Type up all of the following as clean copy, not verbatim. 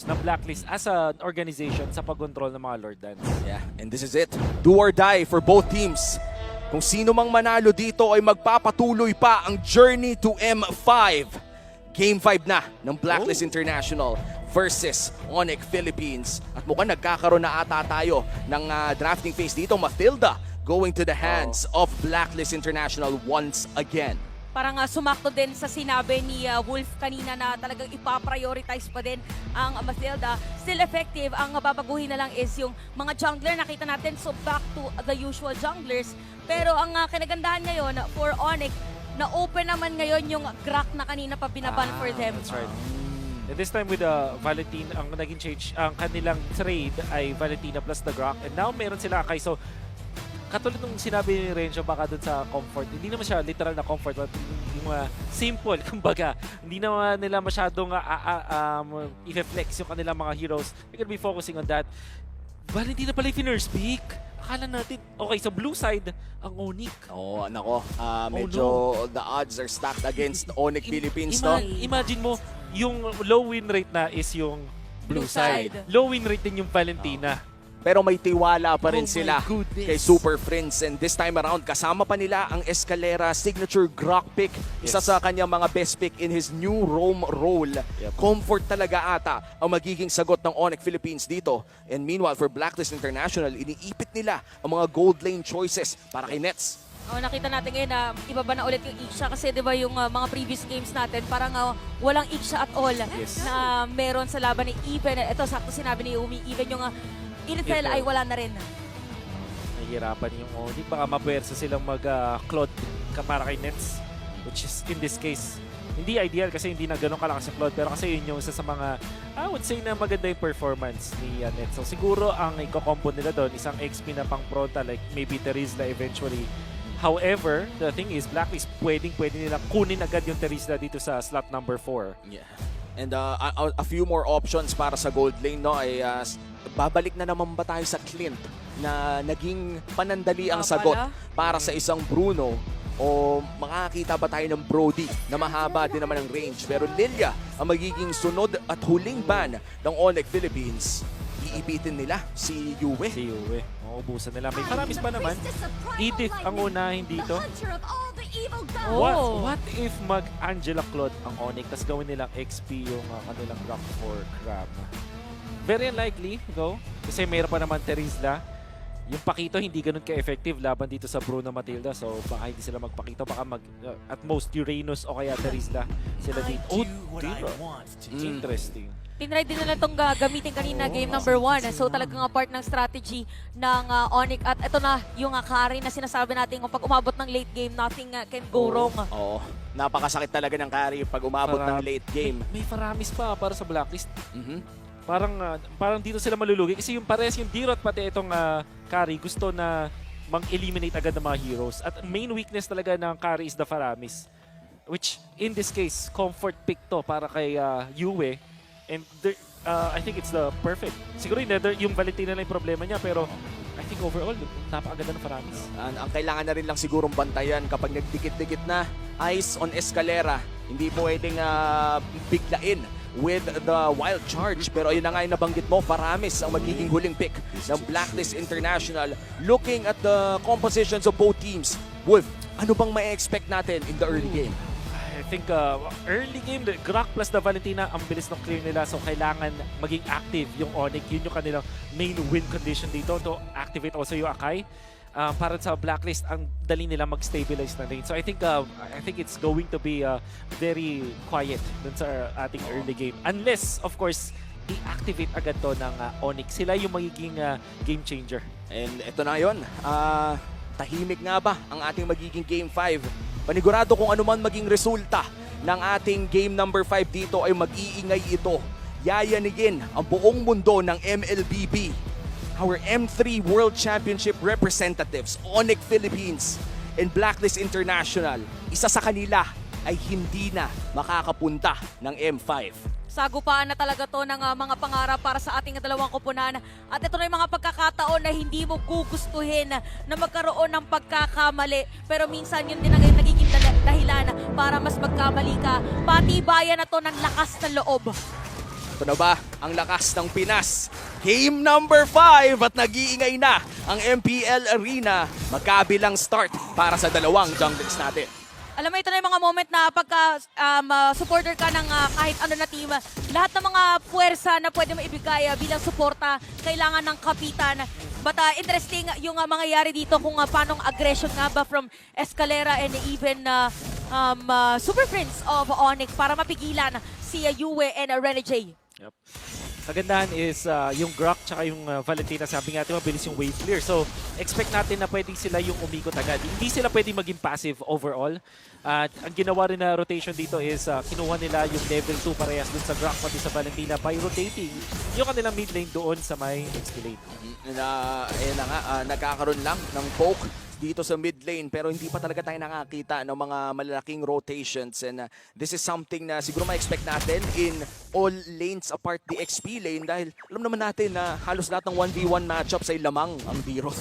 focus ng Blacklist as an organization sa pag-control ng mga Lord Dance. Yeah, and this is it. Do or die for both teams. Kung sino mang manalo dito ay magpapatuloy pa ang journey to M5. Game 5 na ng Blacklist International versus Onyx Philippines. At mukhang nagkakaroon na ata tayo ng drafting phase dito. Matilda going to the hands of Blacklist International once again. Parang sumakto din sa sinabi ni Wolf kanina na talagang ipaprioritize pa din ang Matilda. Still effective, ang babaguhin na lang is yung mga jungler. Nakita natin, so back to the usual junglers. Pero ang kinagandahan ngayon for Onyx, na-open naman ngayon yung Grak na kanina pa binaban for them. That's right. And this time with Valentina, ang naging change, ang kanilang trade ay Valentina plus the Grak. And now meron sila Akai. So, katulad nung sinabi ni Renzo baka dun sa comfort, hindi naman siya literal na comfort, but yung simple, kumbaga. Hindi naman nila masyadong i-reflex yung kanilang mga heroes. They can be focusing on that. Valentina pala yung first pick. Akala natin, okay, sa blue side, ang Onyx. Oh, nako. Medyo the odds are stacked against Onyx Philippines, Imagine mo, yung low win rate na is yung blue Blue side. side. Low win rate din yung Valentina. Pero may tiwala pa rin Oh my sila goodness. kay Super Friends. And this time around, kasama pa nila ang Escalera signature Grok pick. Isa Yes. sa kanyang mga best pick in his new Rome role. Comfort talaga ata ang magiging sagot ng Onyx Philippines dito. And meanwhile, for Blacklist International, iniipit nila ang mga gold lane choices para kay Nets. Nakita natin ngayon na ibaba na ulit yung Iksha kasi 'di ba yung mga previous games natin parang walang Iksha at all na meron sa laban ni Even. Ito sakto sinabi ni Umi, Even yung Intel ay wala na rin. Nahihirapan yung Onyx. Baka mapuwersa silang mag-Claude para kay Nets. Which is, in this case, hindi ideal kasi hindi na ganun kalakas si Claude. Pero kasi yun yung isa sa mga, I would say na maganda yung performance ni Nets. So siguro ang iko-combo nila doon, isang XP na pang Pronta, like maybe Terizla eventually. However, the thing is, Blacklist pwede nila kunin agad yung Terizla dito sa slot number 4. Yeah. And a few more options para sa gold lane, no, ay babalik na naman ba tayo sa Clint na naging panandali ang sagot para sa isang Bruno, o makakita ba tayo ng Brody na mahaba din naman ang range? Pero Lilia ang magiging sunod at huling ban ng Onyx Philippines. Iipitin nila si Yue. Si Yue. Mauubusan nila. May paramis pa naman. Edith ang unahin dito. What if mag-Angela Claude ang Onyx tapos gawin nilang XP yung kanilang Rock for Crab? Very unlikely, go. Kasi mayroon pa naman Terizla. Yung Pakito hindi ganun ka-effective laban dito sa Bruno Matilda. So baka hindi sila magpakito. Baka at most Uranus o kaya Terizla sila dito. Oh, Tira. Interesting. Tinry din nila itong gamitin kanina game number 1. So talagang part ng strategy ng Onyx. At ito na yung carry na sinasabi natin kung pag umabot ng late game, nothing can go wrong. Oo. Napakasakit talaga ng carry pag umabot ng late game. May paramis pa para sa Blacklist. Parang dito sila malulugi kasi yung pares yung Dirot pati itong carry gusto na mang-eliminate agad ng mga heroes. At main weakness talaga ng carry is the Faramis. Which in this case, comfort pick to para kay Yue. And I think it's the perfect. Siguro yung Valentina na yung problema niya, pero I think overall, napakaganda ng Faramis. Ang kailangan na rin lang sigurong bantayan kapag nagdikit-dikit na Eyes on Escalera. Hindi pwedeng biglain with the wild charge. Pero ayun na nga yung nabanggit mo, Faramis ang magiging huling pick ng Blacklist International. Looking at the compositions of both teams, Wolf, ano bang ma-expect natin in the early game? I think early game, the Grak plus the Valentina, ang bilis ng clear nila. So kailangan maging active yung Onyx. Yun yung kanilang main win condition dito to activate also yung Akai. Para sa Blacklist, ang dali nila mag-stabilize na lane. So I think it's going to be very quiet dun sa ating early game. Unless, of course, i-activate agad to ng Onyx. Sila yung magiging game changer. And ito na yun. Tahimik nga ba ang ating magiging Game 5? Panigurado kung ano man maging resulta ng ating Game number 5 dito ay mag-iingay ito. Yayanigin ang buong mundo ng MLBB. Our M3 World Championship representatives, Onyx Philippines and Blacklist International, isa sa kanila ay hindi na makakapunta ng M5. Sagupaan na talaga to ng mga pangarap para sa ating dalawang koponan. At ito na yung mga pagkakataon na hindi mo gugustuhin na magkaroon ng pagkakamali. Pero minsan yun din ang nagiging dahilan para mas magkamali ka. Patibayan na to ng lakas ng loob. Ito na ba ang lakas ng Pinas? Game number 5 at nag-iingay na ang MPL Arena. Magkabilang start para sa dalawang junglers natin. Alam mo, ito na yung mga moment na pagka supporter ka ng kahit ano na team, lahat ng mga puwersa na pwede maibigay bilang suporta, kailangan ng kapitan. But interesting yung mangyayari dito kung paano aggression nga ba from Escalera and even Super Prince of Onyx para mapigilan si Yue and Rene J. Yep. Kagandahan is yung Grok tsaka yung Valentina, sabi nga natin mabilis yung wave clear. So, expect natin na pwedeng sila yung umikot agad. Hindi sila pwedeng maging passive overall. At ang ginawa rin na rotation dito is kinuha nila yung level 2 parehas dun sa Grok pati sa Valentina by rotating yung kanilang mid lane doon sa may XP lane. Ayan na nga, nagkakaroon lang ng poke dito sa mid lane pero hindi pa talaga tayo nakakita ng mga malalaking rotations, and this is something na siguro ma-expect natin in all lanes apart the XP lane dahil alam naman natin na halos lahat ng 1v1 matchups ay lamang ang biro.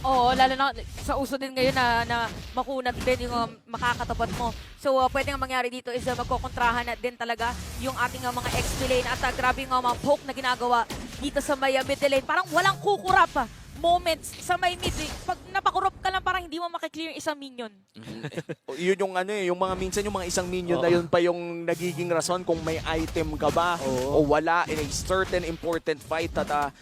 Oo, lalo na sa uso din ngayon na makunat din yung makakatapat mo. So, pwede nga mangyari dito is magkokontrahan na din talaga yung ating mga XP lane at grabe nga mga poke na ginagawa dito sa may mid lane. Parang walang kukurap moments sa may mid. Pag napakurap ka lang, parang hindi mo makiklear yung isang minion. Yun yung yung mga minsan yung mga isang minion na yun pa yung nagiging rason kung may item ka ba o wala in a certain important fight at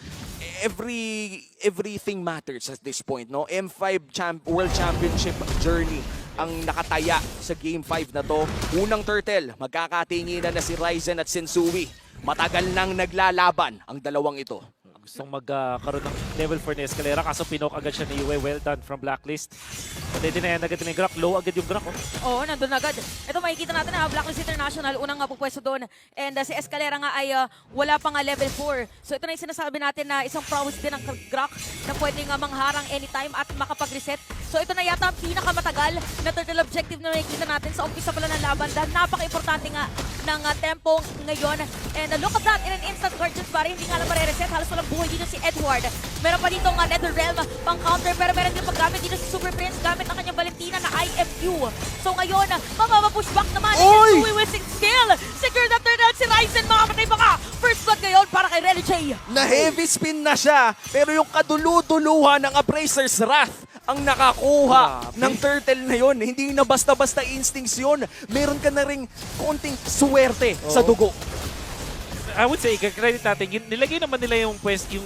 everything matters at this point, no? M5 World Championship journey ang nakataya sa Game 5 na to. Unang turtle, magkakatinginan na si Ryzen at Sensui. Matagal nang naglalaban ang dalawang ito. Gustong magkaroon ng level 4 na Escalera kaso pinok agad siya ni Yue. Well done from Blacklist. Pati din na agad ni Grok. Low agad yung Grok. Oo, nandun agad. Ito makikita natin na Blacklist International, unang pupwesto doon. And si Escalera nga ay wala pa nga level 4. So ito na yung sinasabi natin na isang prowess din ng Grok na pwedeng mangharang anytime at makapag-reset. So ito na yata ang pinakamatagal na turtle objective na makikita natin sa umpisa pala ng laban dahil napaka-importante nga ng tempo ngayon. And look at that, in an instant guard just bari, hindi nga lang mare-reset. Halos walang buhay dito si Edward. Meron pa dito nga Nether Realm pang counter pero meron din paggamit dito si Super Prince gamit ang kanyang Valentina na IMU. So ngayon, mamapushback naman ni Sensui with 6 kill. Secure na turtle si Ryzen, mga patay baka. First blood ngayon para kay Rene J. Na heavy spin na siya pero yung kadulu-duluhan ng Appraiser's Wrath ang nakakuha ng turtle na yun. Hindi na basta-basta instincts yun. Meron ka na ring konting swerte sa dugo. I would say, credit natin, nilagay naman nila yung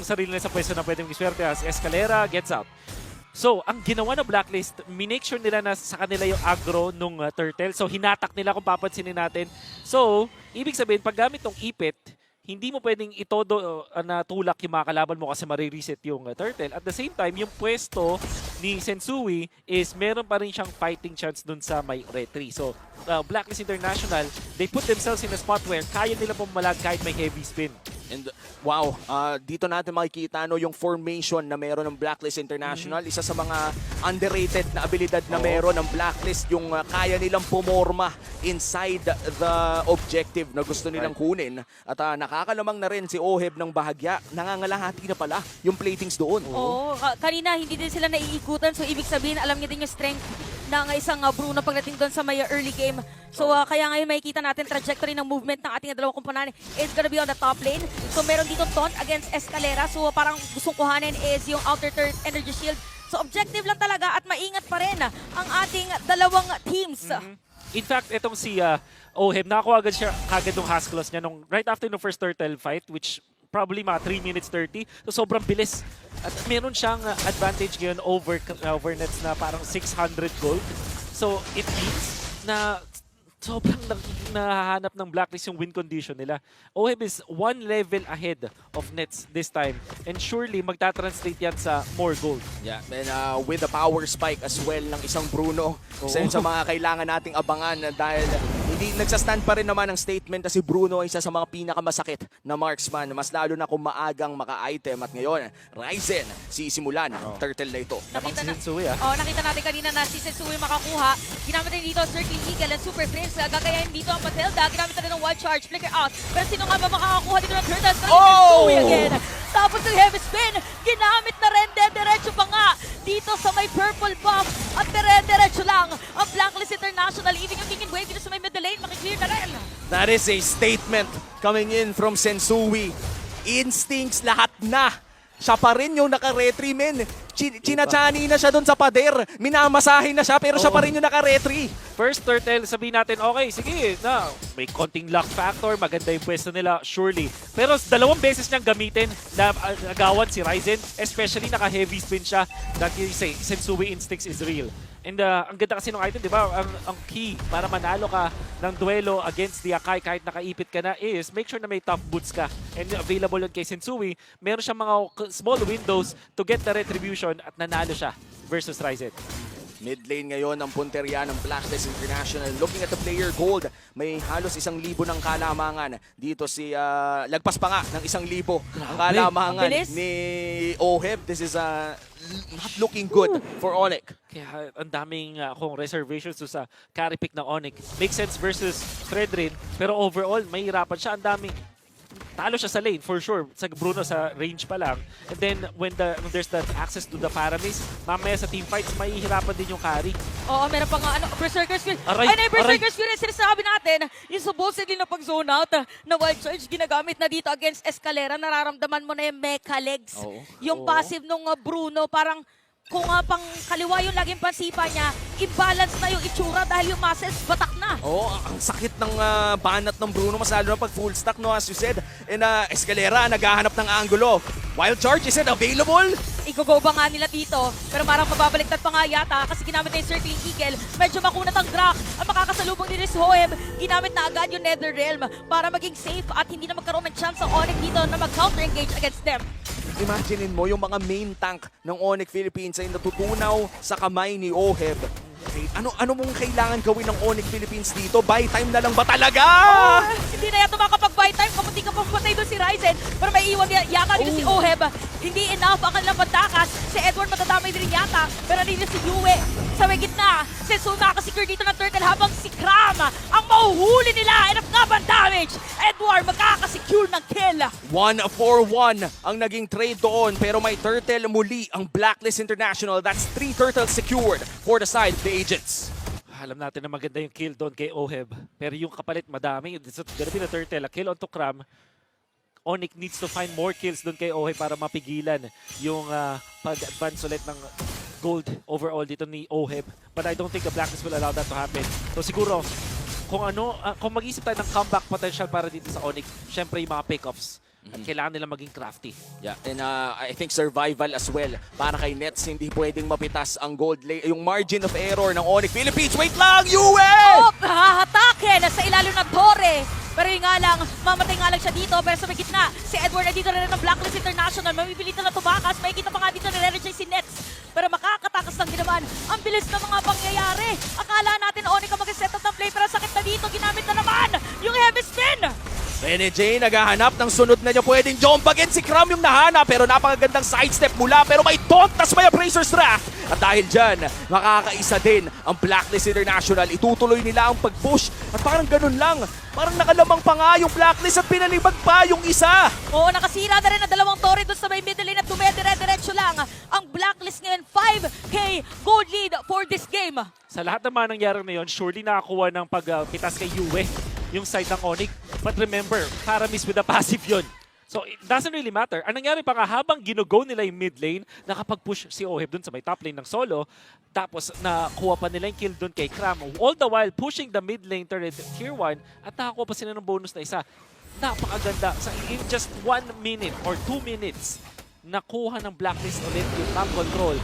sarili nila sa pwesto na pwedeng iswerte as Escalera gets out. So, ang ginawa ng Blacklist, minake sure nila na sa kanila yung aggro nung turtle. So, hinatak nila kung papansinin natin. So, ibig sabihin, pag gamit tong ipit, hindi mo pwedeng itodo na tulak yung mga kalaban mo kasi marireset yung turtle. At the same time, yung pwesto ni Sensui is meron pa rin siyang fighting chance dun sa may retry. So, Blacklist International, they put themselves in a spot where kaya nila pumalag kahit may heavy spin. And wow, dito natin makikita yung formation na meron ng Blacklist International. Isa sa mga underrated na abilidad na meron ng Blacklist, yung kaya nilang pumorma inside the objective na gusto nilang kunin. At nakakalamang na rin si Oheb ng bahagya. Nangangalahati na pala yung platings doon. Oo, kanina hindi din sila naiikutan. So ibig sabihin, alam niya din yung strength ng isang Bruno pagdating doon sa may early game. So kaya ngayon makikita natin trajectory ng movement ng ating dalawang kumpanan is gonna be on the top lane. So meron dito taunt against Escalera. So parang gustong kuhanin is yung outer third energy shield. So objective lang talaga at maingat pa rin ang ating dalawang teams. In fact, itong si Oheb, nakakuha agad siya kagad ng Haskell's niya right after the first turtle fight, which probably mga 3 minutes 30. So sobrang bilis. At meron siyang advantage ngayon over nets na parang 600 gold. So it means na sobrang nahahanap ng Blacklist yung win condition nila. Oheb is 1 level ahead of nets this time. And surely magta-translate yan sa more gold. Yeah, and with the power spike as well ng isang Bruno. Isa yun sa mga kailangan nating abangan dahil hindi nagsastand pa rin naman ang statement na si Bruno ay isa sa mga pinakamasakit na marksman. Mas lalo na kung maagang maka-item. At ngayon, Ryzen, sisimulan ang turtle na ito. Nakita, Sensui, nakita natin kanina na si Sensui makakuha. Ginamit rin dito Circling Eagle and Super Prince. Gagayahin dito ang Matilda. Ginamit rin ng Wild Charge. Flicker out. Pero sino nga ba makakakuha dito ng turtle? Sensui again. Tapos yung heavy spin. Ginamit na rin. Diretso pa nga dito sa may purple buff. At diretso lang ang Blacklist International. Even yung King and Wave dito sa may middle lane. Makiklear na rin. That is a statement coming in from Sensui. Instincts lahat na. Siya pa rin yung naka-retry, men. Chinachani na siya doon sa pader. Minamasahin na siya, pero siya pa rin yung naka-retry. First turtle, sabihin natin, okay, sige, na may konting luck factor, maganda yung pwesto nila, surely. Pero 2 beses niyang gamitin na agawan si Ryzen, especially naka-heavy spin siya. Like you say, Sensui Instincts is real. And ang ganda kasi ng item, di ba? Ang key para manalo ka ng duelo against the Akai kahit nakaipit ka na is make sure na may tough boots ka. And available yun kay Sensui. Meron siyang mga small windows to get the retribution at nanalo siya versus Ryzen. Mid lane ngayon ng punteriya ng Blacklist International. Looking at the player gold, may halos 1,000 ng kalamangan. Dito si lagpas pa nga ng 1,000 ang kalamangan Bilis. ni Oheb. This is not looking good for Onyx. Kaya ang daming kung reservations to sa carry pick ng Onyx. Makes sense versus Threadrin, pero overall, mahirapan siya. Ang daming talo siya sa lane, for sure. Sa Bruno sa range pa lang. And then, when there's that access to the Paramis, mamaya sa team fights, mahihirapan din yung carry. Oo, meron pa nga Berserker's Fury. Aray, Ay, Berserker's Fury, sinasabi natin, yung supposedly na pag-zone out na Wild Charge ginagamit na dito against Escalera, nararamdaman mo na yung mecha legs. Oo. Yung Oo. passive nung Bruno, parang kung pang kaliwa yung laging pansipa niya, imbalance na yung itsura dahil yung muscles batak na. Oo, ang sakit ng banat ng Bruno, mas lalo na pag full stack, no, as you said. And Escalera, naghahanap ng angulo. Wild Charge, is it available? Igo-go ba nga nila dito, pero parang mababaliktad pa nga yata kasi ginamit na yung Circling Eagle. Medyo makunat ang Drak. Ang makakasalubong ni Hohem, ginamit na agad yung Netherrealm para maging safe at hindi na magkaroon ng chance ang Onyx dito na mag-counter-engage against them. Imaginein mo yung mga main tank ng Onyx Philippines ay natutunaw sa kamay ni Oheb. Ano mong kailangan gawin ng Onyx Philippines dito? Buy time na lang ba talaga? Hindi na yata makapag-buy time kung hindi ka pamatay doon si Ryzen. Pero may iwan yata dito si Oheb. Hindi enough ang kanilang pagtakas. Si Edward matadamay din yata. Pero dito si Yue sa may gitna. Sensui makakasecure dito ng turtle habang si Kram ang mahuhuli nila. Enough nga ba ang damage? Edward makakasecure ng kill. 1-4-1 ang naging trade doon, pero may turtle muli ang Blacklist International. That's 3 turtles secured for the side of the Agents. Alam natin na maganda yung kill doon kay Oheb. Pero yung kapalit madami. It's gonna be the turtle. A kill onto Kram. Onyx needs to find more kills doon kay Oheb para mapigilan yung pag-advance ulit ng gold overall dito ni Oheb. But I don't think the Blacklist will allow that to happen. So siguro, kung mag-isip tayo ng comeback potential para dito sa Onyx, syempre yung mga pick-offs. At kailangan nila maging crafty. Yeah, and I think survival as well. Para kay Nets, hindi pwedeng mapitas ang yung margin of error ng Onyx Philippines. Wait lang, Yue! Oh, hahatakin sa ilalim ng Torre. Pero yung nga lang, mamatay nga lang siya dito. Pero sa may gitna, si Edward ay dito na rin ng Blacklist International. Mamipilitan na tumakas. May kita pa nga dito na re-reject si Nets. Pero makakatakas lang din naman. Ang bilis ng mga pangyayari. Akala natin Onyx ang mag-set up ng play. Pero sakit na dito. Ginamit na naman yung heavy spin. Rene J naghahanap ng sunod na niya pwedeng jump again. Si Kram yung nahanap pero napakagandang sidestep mula pero may taunt tas may Appraiser's Draft. At dahil dyan, makakaisa din ang Blacklist International. Itutuloy nila ang pag-push at parang ganun lang. Parang nakalamang pa nga yung Blacklist at pinalibag pa yung isa. Oo, nakasira na rin ang dalawang Torre doon sa may middle lane at dumedire-diretso lang. Ang Blacklist ngayon, 5K gold lead for this game. Sa lahat naman nangyari na yun, surely nakakuha ng pagpitas kay Yue yung side ng Onyx. But remember, Paramis with a passive yun. So it doesn't really matter. Ang nangyari pa nga, habang ginugo nila yung mid lane, nakapag-push si Oheb dun sa may top lane ng solo, tapos nakuha pa nila yung kill dun kay Kram. All the while, pushing the mid lane turret tier 1, at nakakuha pa sila ng bonus na isa. Napakaganda. In just 1 minute or 2 minutes, nakuha ng Blacklist ulit yung top control.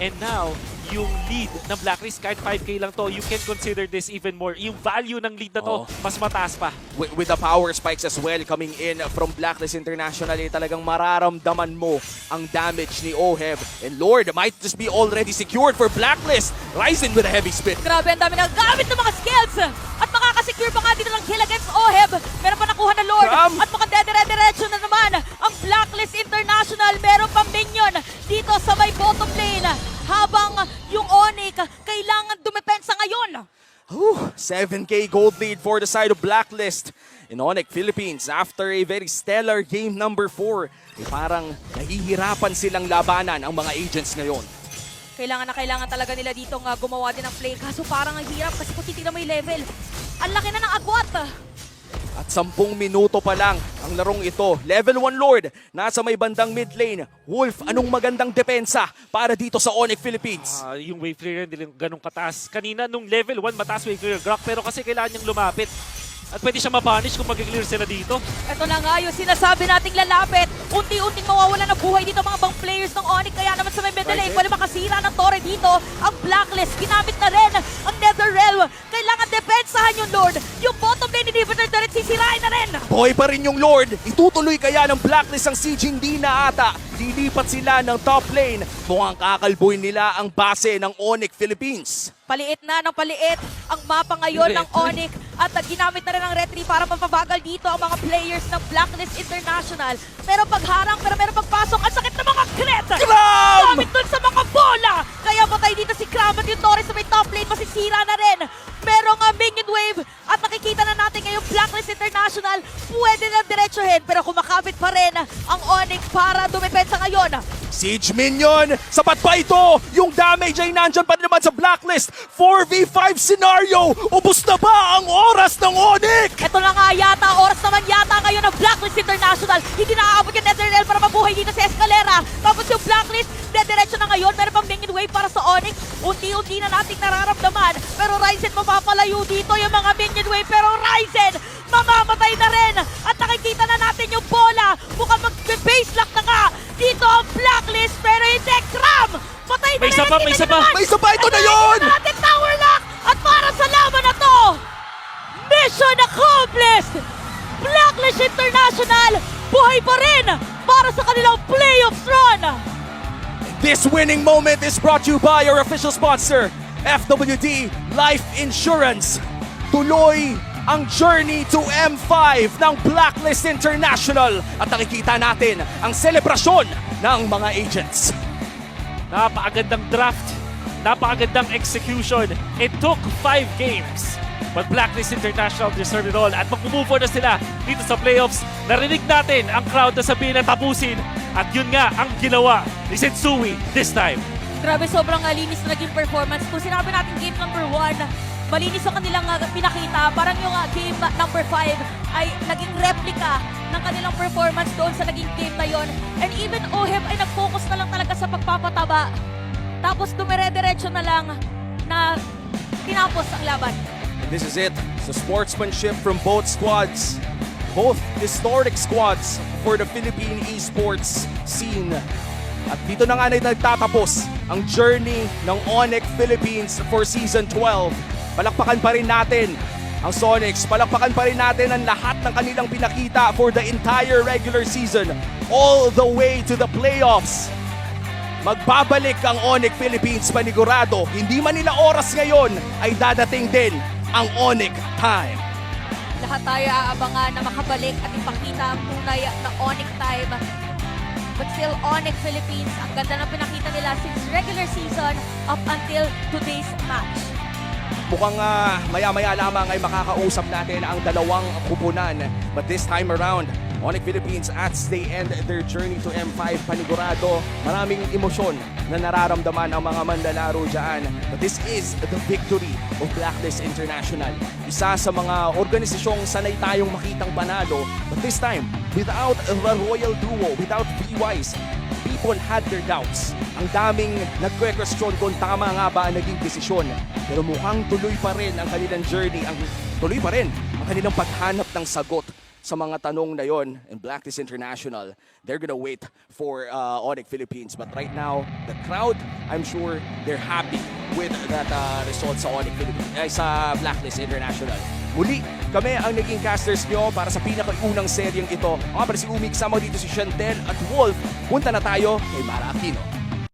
And now, yung lead ng Blacklist, kahit 5K lang to, you can consider this even more. Yung value ng lead na to, mas mataas pa. With the power spikes as well coming in from Blacklist International, talagang mararamdaman mo ang damage ni Oheb. And Lord might just be already secured for Blacklist. Ryzen with a heavy spin. Grabe, ang dami na gamit ng mga skills. At makakasecure pa nga dito ng kill against Oheb. Meron pa nakuha na Lord. Kram! At makadedire-diretso na naman ang Blacklist International. Meron pang minion dito sa may bottom lane. Habang yung Onyx kailangan dumepensa ngayon. 7K gold lead for the side of Blacklist. In Onyx Philippines, after a very stellar game number 4, parang nahihirapan silang labanan ang mga agents ngayon. Kailangan talaga nila dito nga gumawa din ng play. Kaso parang ang hirap kasi kung titignan mo yung level, ang laki na ng agwat. At 10 minuto pa lang ang larong ito. Level 1 Lord, nasa may bandang mid lane. Wolf, anong magandang depensa para dito sa Onyx Philippines? Yung wave clearer hindi lang ganun kataas. Kanina nung level 1 mataas wave clearer Grok pero kasi kailangan niyang lumapit. At pwede siya mapunish kung mag-clear sila dito. Ito na nga yung sinasabi nating lalapit. Unti-unting mawawala ng buhay dito mga bang players ng Onyx. Kaya naman sa may middle lane, pwede makasira ng torre dito. Ang Blacklist, ginamit na rin ang Netherrealm. Kailangan depensahan yung Lord. Yung bottom lane inhibitor na rin, sisirain na rin. Boy pa rin yung Lord. Itutuloy kaya ng Blacklist ang siege? Hindi na ata. Lilipat sila ng top lane. Mukhang kakalboy nila ang base ng Onyx Philippines. Paliit na ng paliit ang mapa ngayon ng Onyx at ginamit na rin ang retry para mapabagal dito ang mga players ng Blacklist International. Pero pagharang, pero meron pagpasok, ang sakit ng mga crit! Kram! Gamit dun sa mga bola! Kaya patay dito si Kram at yung Torres sa may top lane, masisira na rin. Merong minion wave at nakikita na natin ngayong Blacklist International. Pwede na diretsuhin pero kumakapit pa rin ang Onyx para dumepensa ngayon. Siege Minion! Sapat ba ito? Yung damage ay nandyan pa naman sa Blacklist. 4v5 scenario! Ubus na ba ang oras ng Onyx? Ito na nga yata, oras naman yata ngayon ng Blacklist International. Hindi naaabot yung Netherrealm para mabuhay dito sa Escalera. Tapos yung Blacklist, dediretso na ngayon. Meron pang minion wave para sa Onyx. Unti-unti na nating nararamdaman. Pero Ryzen mapapalayo dito yung mga minion wave. Pero Ryzen, mamamatay na rin. At nakikita na natin yung bola. Mukhang mag-base lock na nga. Dito ang Blacklist, pero hindi Kram! Patay na May isa rin, pa, hindi may na isa pa. naman. May isa pa, ito na yun! Nakikita natin tower lock! At para sa laban na to, mission accomplished! Blacklist International, buhay pa rin para sa kanilang playoffs run! This winning moment is brought to you by our official sponsor, FWD Life Insurance. Tuloy ang journey to M5 ng Blacklist International at nakikita natin ang selebrasyon ng mga agents. Napakagandang draft, napakagandang execution. It took 5 games. But Blacklist International deserved it all. At mag-move on na sila dito sa playoffs. Narinig natin ang crowd na sabihin na tapusin. At yun nga ang ginawa ni Sensui this time. Grabe, sobrang linis na naging performance. Kung sinabi natin game number 1, malinis ang kanilang pinakita. Parang yung game number 5 ay naging replica ng kanilang performance doon sa naging game na yon. And even OHEB ay nag-focus na lang talaga sa pagpapataba. Tapos dumire-diretso na lang na tinapos ang laban. This is it. So sportsmanship from both squads. Both historic squads for the Philippine esports scene. At dito na nga na nagtatapos ang journey ng Onyx Philippines for Season 12. Palakpakan pa rin natin ang Sonics. Palakpakan pa rin natin ang lahat ng kanilang pinakita for the entire regular season. All the way to the playoffs. Magbabalik ang Onyx Philippines panigurado. Hindi man nila oras ngayon ay dadating din ang Onyx time. Lahat tayo aabangan na makabalik at ipakita ang tunay na Onyx time. But still, Onyx Philippines, ang ganda ng pinakita nila since regular season up until today's match. Mukhang maya-maya lamang ay makakausap natin ang dalawang kupunan. But this time around, Onyx Philippines as they end their journey to M5 panigurado. Maraming emosyon na nararamdaman ang mga manlalaro dyan. But this is the victory of Blacklist International. Isa sa mga organisasyong sanay tayong makitang panalo. But this time, without the Royal Duo, without VWise, people had their doubts. Ang daming nagkwe-question kung tama nga ba ang naging desisyon. Pero mukhang tuloy pa rin ang kanilang journey, tuloy pa rin ang kanilang paghanap ng sagot sa mga tanong na yon. And Blacklist International, they're gonna wait for Onyx Philippines. But right now, the crowd, I'm sure they're happy with that result sa Onyx Philippines, sa Blacklist International. Muli, kami ang naging casters nyo para sa pinakaunang seryeng ito. Mga para si Umi, kasama dito si Chantel at Wolf. Punta na tayo kay Mara Aquino.